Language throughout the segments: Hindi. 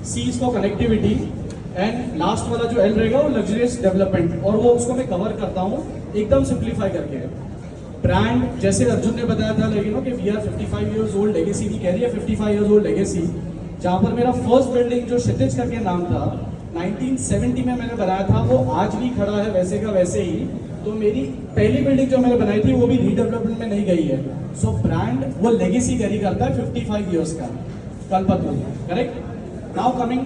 C is for connectivity and last वाला जो L रहेगा वो लग्जरियस डेवलपमेंट, और वो उसको मैं कवर करता हूँ एकदम सिंप्लीफाई करके। ब्रांड जैसे अर्जुन ने बताया था, लेकिन कि we are 55 years old legacy, भी कह रही है 55 ईयर्स ओल्ड लेगेसी। जहाँ पर मेरा फर्स्ट बिल्डिंग जो क्षितिज करके नाम था 1970 में मैंने बनाया था, वो आज भी खड़ा है वैसे का वैसे ही। तो मेरी पहली बिल्डिंग जो मैंने बनाई थी वो भी रीडेवलपमेंट में नहीं गई है। सो ब्रांड वो लेगेसी कैरी करता है 55 ईयर्स का, Kalpataru, correct. Now coming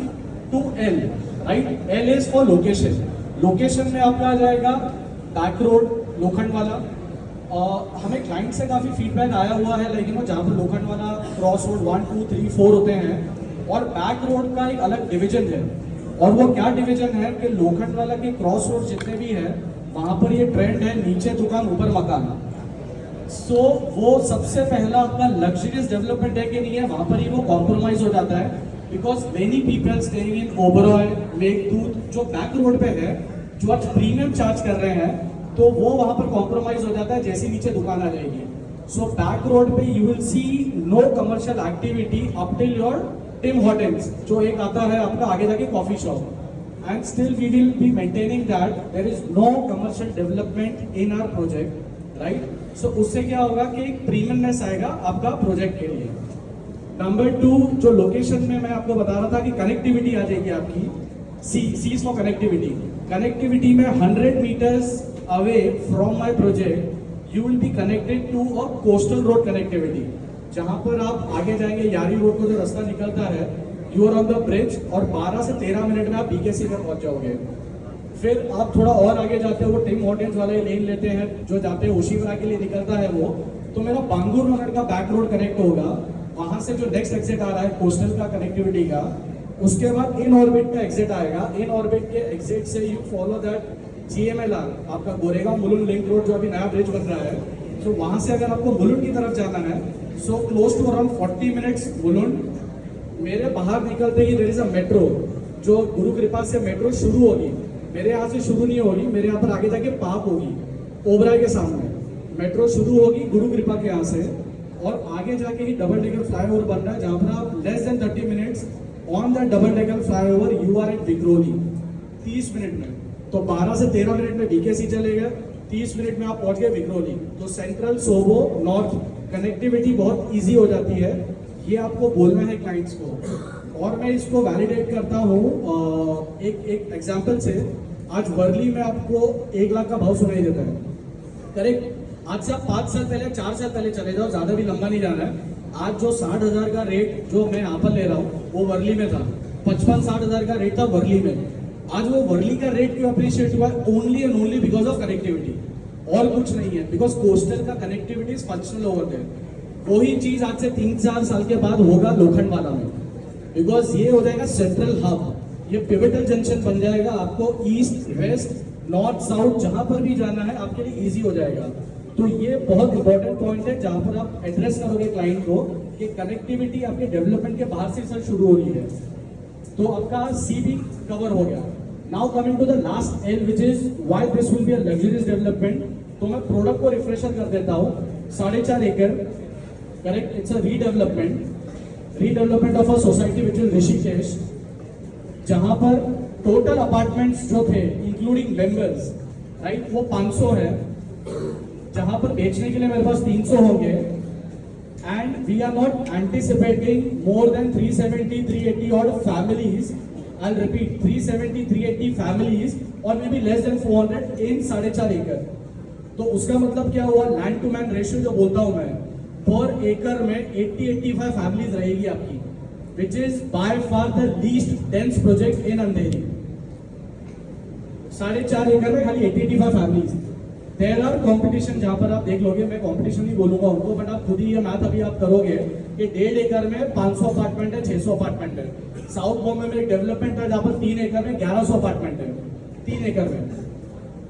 to L, right. L is for location. Location में आपका आ जाएगा बैक रोड, लोखंड वाला। हमें क्लाइंट से काफ़ी फीडबैक आया हुआ है, लेकिन वो जहाँ पर लोखंड वाला क्रॉस रोड 1, 2, 3, 4 होते हैं, और बैक रोड का एक अलग डिवीजन है। और वो क्या डिवीजन है कि लोखंड वाला के क्रॉस रोड जितने भी है वहाँ पर ये ट्रेंड है नीचे दुकान ऊपर मकान। सो वो सबसे पहला आपका लग्जरियस डेवलपमेंट है कि नहीं है, वहाँ पर ही वो कॉम्प्रोमाइज हो जाता है। Because many people staying in Oberoi, Meghdoot, जो बैक रोड पे है, जो आप प्रीमियम चार्ज कर रहे हैं, तो वो वहाँ पर कॉम्प्रोमाइज हो जाता है जैसे नीचे दुकान आ जाएगी। सो बैक रोड पे you will see no commercial activity up till your Tim Hortons, जो एक आता है आपका आगे जाके coffee shop, and still we will be maintaining that there is no commercial development in our project, right. So उससे क्या होगा कि एक प्रीमियमनेस आएगा आपका प्रोजेक्ट के लिए। नंबर 2, जो लोकेशन में मैं आपको बता रहा था कि कनेक्टिविटी आ जाएगी आपकी, C is for connectivity. Connectivity में 100 metres away from my project you will be connected to a coastal road connectivity. जहां पर आप आगे जाएंगे यारी रोड को जो रास्ता निकलता है, you are on the bridge, और 12 से 13 मिनट में आप BKC पर पहुंच जाओगे। फिर आप थोड़ा और आगे जाते हो, टिम हॉर्टन्स वाले लेन लेते हैं जो जाते हैं ओशीवरा के लिए निकलता है वो, तो मेरा बांगूर नगर का बैक रोड कनेक्ट होगा। वहां से जो नेक्स्ट एग्जिट आ रहा है कोस्टल का कनेक्टिविटी का, उसके बाद इन ऑर्बिट का एग्जिट आएगा। इन ऑर्बिट के एग्जिट से यू फॉलो दैट GMLR, आपका गोरेगांव मुलुंड लिंक रोड, जो अभी नया ब्रिज बन रहा है। तो वहां से अगर आपको मुलुंड की तरफ जाना है, so close to around 40 minutes Mulund. मेरे बाहर निकलते ही देयर इज अ मेट्रो, जो गुरु कृपा से मेट्रो शुरू होगी। मेरे यहाँ से शुरू नहीं होगी, मेरे यहाँ पर आगे जाके पाप होगी, ओबराय के सामने मेट्रो शुरू होगी गुरु कृपा के यहाँ से, और आगे जाके ही डबल डेकर फ्लाईओवर बन रहा है, जहाँ पर आप less than 30 minutes on that double decker flyover you are at Vikhroli 30 minute में। तो 12 से 13 मिनट में BKC चलेगा, 30 मिनट में आप पहुंच गए विक्रोली। तो सेंट्रल, सोबो, नॉर्थ कनेक्टिविटी बहुत इजी हो जाती है। ये आपको बोलना है क्लाइंट्स को, और मैं इसको वैलिडेट करता हूँ एक एग्जांपल से। आज वर्ली में आपको 1 लाख का भाव सुनाई देता है, करेक्ट। आज से आप 5 साल पहले, 4 साल पहले चले जाओ, ज्यादा भी लंबा नहीं जाना है। आज जो 60,000 का रेट जो मैं यहाँ पर ले रहा हूँ वो वर्ली में था, 55-60,000 का रेट था वर्ली में। आज वो वर्ली का रेट क्यों अप्रिशिएट हुआ? Only and only because of connectivity, और कुछ नहीं है। बिकॉज कोस्टल का connectivity is functional over there. वही चीज आज से 3-4 साल के बाद होगा लोखंड वाला में, बिकॉज ये हो जाएगा सेंट्रल हब, ये पिवटल जंक्शन बन जाएगा। आपको ईस्ट, वेस्ट, नॉर्थ, साउथ जहां पर भी जाना है आपके लिए इजी हो जाएगा। तो ये बहुत इंपॉर्टेंट पॉइंट है जहां पर आप एड्रेस करोगे क्लाइंट को कि कनेक्टिविटी आपके डेवलपमेंट के बाहर से सर शुरू हो रही है। तो आपका सी भी कवर हो गया। Now coming to the last L, which is why this will be a luxurious development. तो मैं प्रोडक्ट को रिफ्रेशर कर देता हूँ। 4.5 एकड़, correct, it's a redevelopment of a society which is Rishikesh, जहां पर टोटल अपार्टमेंट्स जो थे इंक्लूडिंग मेंबर्स, राइट, वो 500 है, जहां पर बेचने के लिए मेरे पास 300 होंगे। And we are not anticipating more than 370-380 odd families. I'll repeat, 370-380 families और maybe less than 400 in 4.5 एकड़। तो उसका मतलब क्या हुआ? लैंड टू मैन रेशियो जो बोलता हूं मैं, पर एकड़ में 80-85 फैमिलीज रहेगी आपकी, which is by far the least dense project in Andheri. 4.5 एकड़ में खाली 80-85 फैमिलीज। देयर आर कॉम्पिटिशन, जहां पर आप देख लोगे, मैं कॉम्पिटिशन नहीं बोलूंगा उनको, बट आप खुद ही ये मैथ अभी आप करोगे कि 1.5 एकड़ में 500 अपार्टमेंट है, 600 अपार्टमेंट है। साउथ बॉम्बे में एक डेवलपमेंट है जहां पर 3 एकड़ में 1100 अपार्टमेंट है, 3 एकड़ में,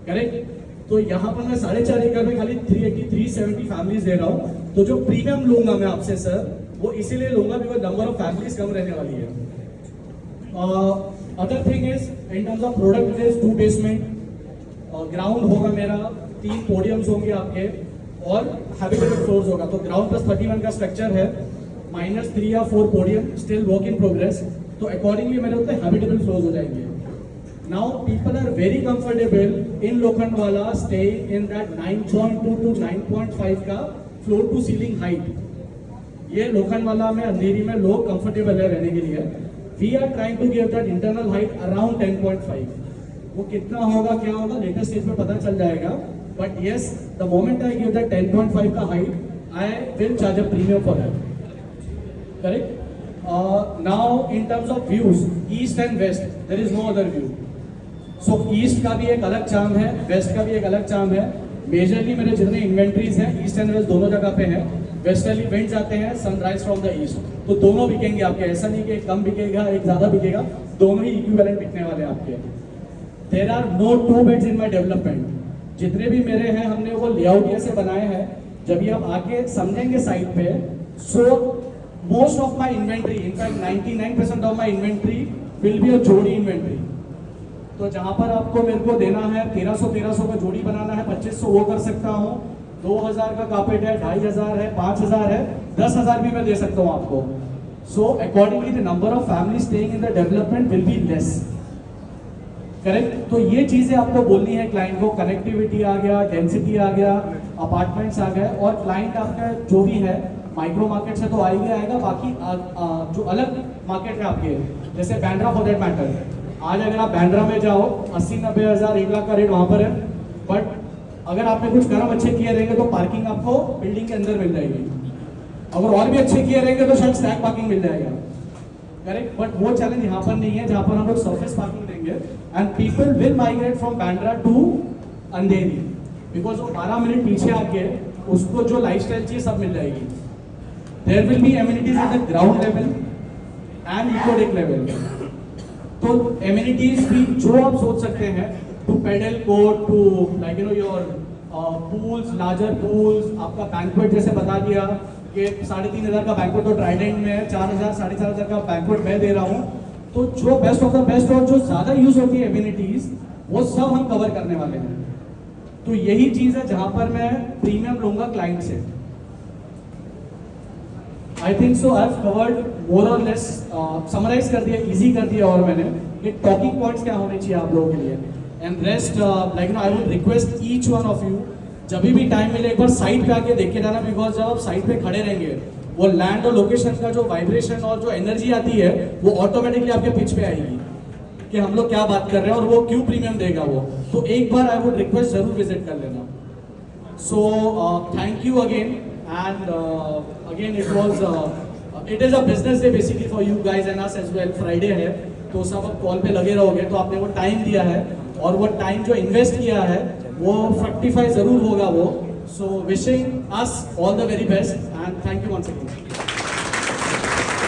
करेक्ट। तो यहाँ पर मैं 4.5 एकड़ में खाली 380-370 फैमिलीज दे रहा हूँ। तो जो प्रीमियम लूंगा मैं आपसे सर, वो इसीलिए लूंगा बिकॉज नंबर ऑफ फैमिलीज कम रहने वाली है। Other thing is in terms of product is 2 basement, ground होगा मेरा, 3 पोडियम्स होंगे आपके, और हैबिटेटेड फ्लोर्स होगा। तो ग्राउंड प्लस 31 का स्ट्रक्चर है, -3 या 4 podium, still work in progress. तो अकॉर्डिंगली मेरे उतने हैबिटेबल फ्लोर्स हो जाएंगे. Now people are very comfortable in Lokhandwala staying in that 9.2 to 9.5 का floor to ceiling height. ये लोखंडवाला में अंधेरी में लोग कंफर्टेबल है रहने के लिए. We are trying to give that internal height around 10.5. वो कितना होगा क्या होगा लेटेस्ट स्टेज में पता चल जाएगा. But yes, the moment I give that 10.5 का height, I will charge a premium for that. Correct? Now in terms of views, east and west, there is no other view. So east का भी एक अलग चार्म है, वेस्ट का भी एक अलग चार्म है. मेजरली मेरे जितने इन्वेंट्रीज हैं ईस्ट एंड वेस्ट दोनों जगह पे हैं. वेस्टर्ली विंड्स आते हैं सनराइज फ्रॉम द ईस्ट, तो दोनों बिकेंगे आपके. ऐसा नहीं कि एक कम बिकेगा एक ज़्यादा बिकेगा, दोनों ही इक्विवेलेंट बिकने वाले आपके. There are no two beds in my development. जितने भी मेरे हैं हमने वो लेआउट ऐसे बनाए हैं, जब भी आप आके समझेंगे साइट पे. So most of my inventory, in fact 99% of my inventory will be अ जोड़ी इन्वेंट्री. तो जहां पर आपको मेरे को देना है 1300 का जोड़ी बनाना है, 2500 वो कर सकता हूँ. 2000 का कार्पेट है, 2500 है, 5000 है, 10,000 भी मैं दे सकता हूँ आपको. So accordingly the number of family staying in the development will be less. Correct. तो ये चीजें आपको बोलनी है क्लाइंट को. कनेक्टिविटी आ गया, डेंसिटी आ गया, अपार्टमेंट्स आ गए, और क्लाइंट आपका जो भी है माइक्रो मार्केट से तो आएगा आएगा. बाकी जो अलग मार्केट है आपके, जैसे बैंड्रा फॉर दैट मैटर, आज अगर आप बैंड्रा में जाओ 80-90 हज़ार 1 लाख का रेट वहां पर है. बट अगर आपने कुछ कर्म अच्छे किए रहेंगे तो पार्किंग आपको बिल्डिंग के अंदर मिल जाएगी. अगर और भी अच्छे किए रहेंगे तो शायद स्टैक पार्किंग मिल जाएगा. करेक्ट. बट वो चैलेंज यहाँ पर नहीं है, जहाँ पर हम लोग सरफेस पार्किंग देंगे. And people will migrate from Bandra to Andheri, because वो 12 मिनट पीछे आके उसको जो लाइफस्टाइल चाहिए सब मिल जाएगी. There will be amenities at the ground level and ecodeck level. तो एमिनिटीज भी जो आप सोच सकते हैं, to paddle court, to like you know your pools, larger pools. आपका बैंक्वेट जैसे बता दिया कि 3500 का बैंक्वेट तो ट्राइडेंट में है, 4000 4500 का बैंक्वेट मैं दे रहा हूँ. तो जो बेस्ट ऑफ द बेस्ट और जो ज़्यादा यूज होती है एमिनिटीज, वो सब हम कवर करने वाले हैं. तो यही चीज़ है जहाँ पर मैं प्रीमियम लूंगा क्लाइंट से. I think so I have covered more और लेस, समराइज कर दिया, इजी कर दिया. और मैंने एक टॉकिंग पॉइंट्स क्या होने चाहिए आप लोगों के लिए. And rest like no I would request each one of you, जब भी टाइम मिले एक बार साइट पे आके देख के जाना. बिकॉज जब आप साइट पे खड़े रहेंगे, वो लैंड और लोकेशन का जो वाइब्रेशन और जो एनर्जी आती है वो ऑटोमेटिकली आपके पिच पे आएगी कि हम लोग क्या बात कर रहे हैं और वो क्यों प्रीमियम देगा वो. तो एक बार आई वुड रिक्वेस्ट जरूर विजिट कर लेना. So thank you again. And again it is a business day basically for you guys and us as well. Friday है तो सब अब कॉल पे लगे रहोगे, तो आपने वो टाइम दिया है और वो टाइम जो इन्वेस्ट किया है वो fructify जरूर होगा वो. So wishing us all the very best and thank you once again.